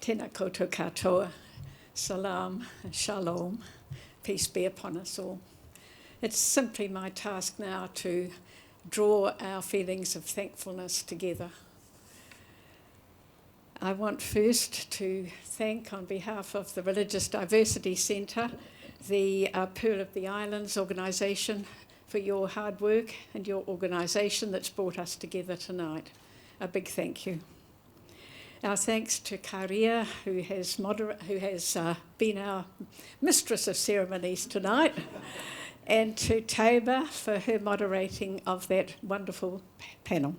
Tēnā koutou katoa, salam, shalom, peace be upon us all. It's simply my task now to draw our feelings of thankfulness together. I want first to thank, on behalf of the Religious Diversity Centre, the Pearl of the Islands organisation, for your hard work and your organisation that's brought us together tonight. A big thank you. Our thanks to Karia, who has been our mistress of ceremonies tonight, and to Taber for her moderating of that wonderful panel.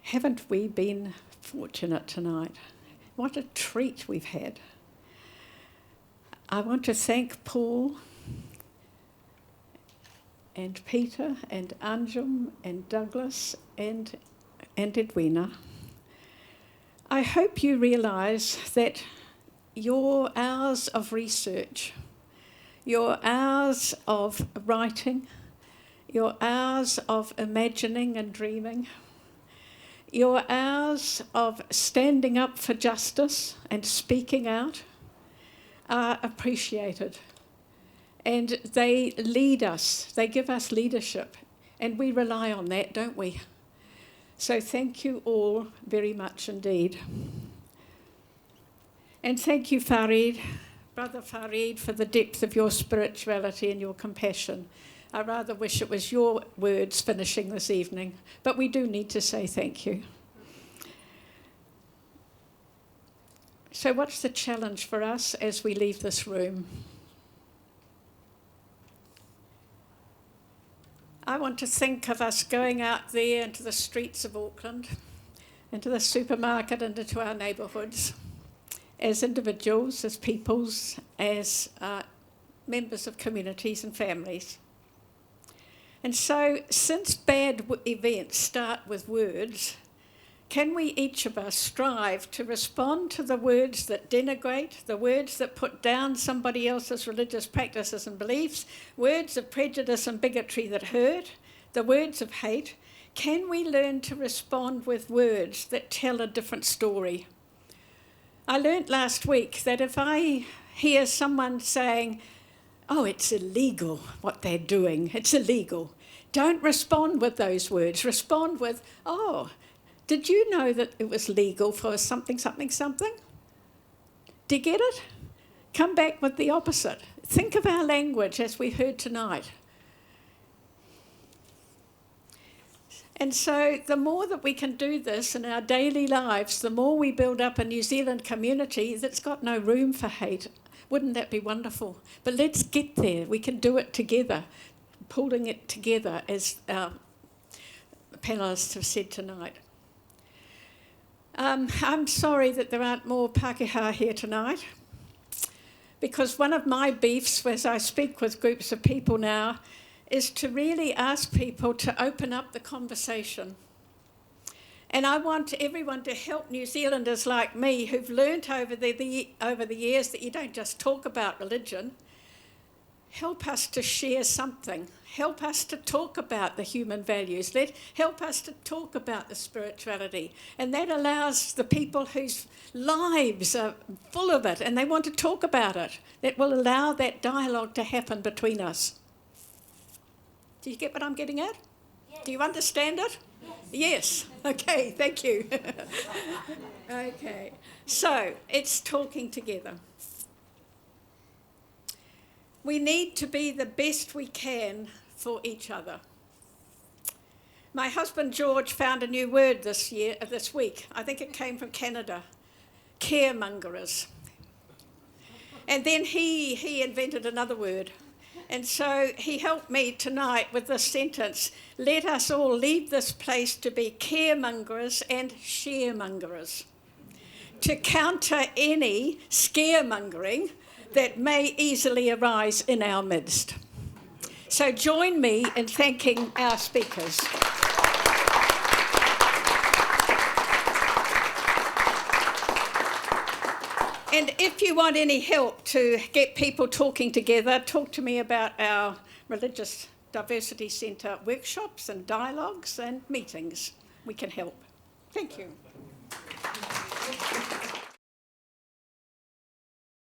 Haven't we been fortunate tonight? What a treat we've had. I want to thank Paul and Peter and Anjum and Douglas and Edwina. I hope you realise that your hours of research, your hours of writing, your hours of imagining and dreaming, your hours of standing up for justice and speaking out are appreciated. And they lead us, they give us leadership, and we rely on that, don't we? So thank you all very much indeed. And thank you, Farid, Brother Farid, for the depth of your spirituality and your compassion. I rather wish it was your words finishing this evening, but we do need to say thank you. So what's the challenge for us as we leave this room? I want to think of us going out there into the streets of Auckland, into the supermarket and into our neighbourhoods, as individuals, as peoples, as members of communities and families. And so, since bad events start with words, can we each of us strive to respond to the words that denigrate, the words that put down somebody else's religious practices and beliefs, words of prejudice and bigotry that hurt, the words of hate? Can we learn to respond with words that tell a different story? I learnt last week that if I hear someone saying, "Oh, it's illegal what they're doing, it's illegal," don't respond with those words. Respond with, "Oh, did you know that it was legal for something, something, something?" Do you get it? Come back with the opposite. Think of our language as we heard tonight. And so the more that we can do this in our daily lives, the more we build up a New Zealand community that's got no room for hate. Wouldn't that be wonderful? But let's get there. We can do it together, pulling it together, as our panellists have said tonight. I'm sorry that there aren't more Pākehā here tonight, because one of my beefs as I speak with groups of people now is to really ask people to open up the conversation. And I want everyone to help New Zealanders like me who've learnt over the years that you don't just talk about religion. Help us to share something. Help us to talk about the human values. Help us to talk about the spirituality. And that allows the people whose lives are full of it and they want to talk about it, that will allow that dialogue to happen between us. Do you get what I'm getting at? Yes. Do you understand it? Yes. Okay, thank you. Okay, so it's talking together. We need to be the best we can for each other. My husband George found a new word this week. I think it came from Canada. Caremongerers. And then he invented another word. And so he helped me tonight with this sentence: let us all leave this place to be caremongers and sharemongers, to counter any scaremongering that may easily arise in our midst. So join me in thanking our speakers. And if you want any help to get people talking together, talk to me about our Religious Diversity Centre workshops and dialogues and meetings. We can help. Thank you.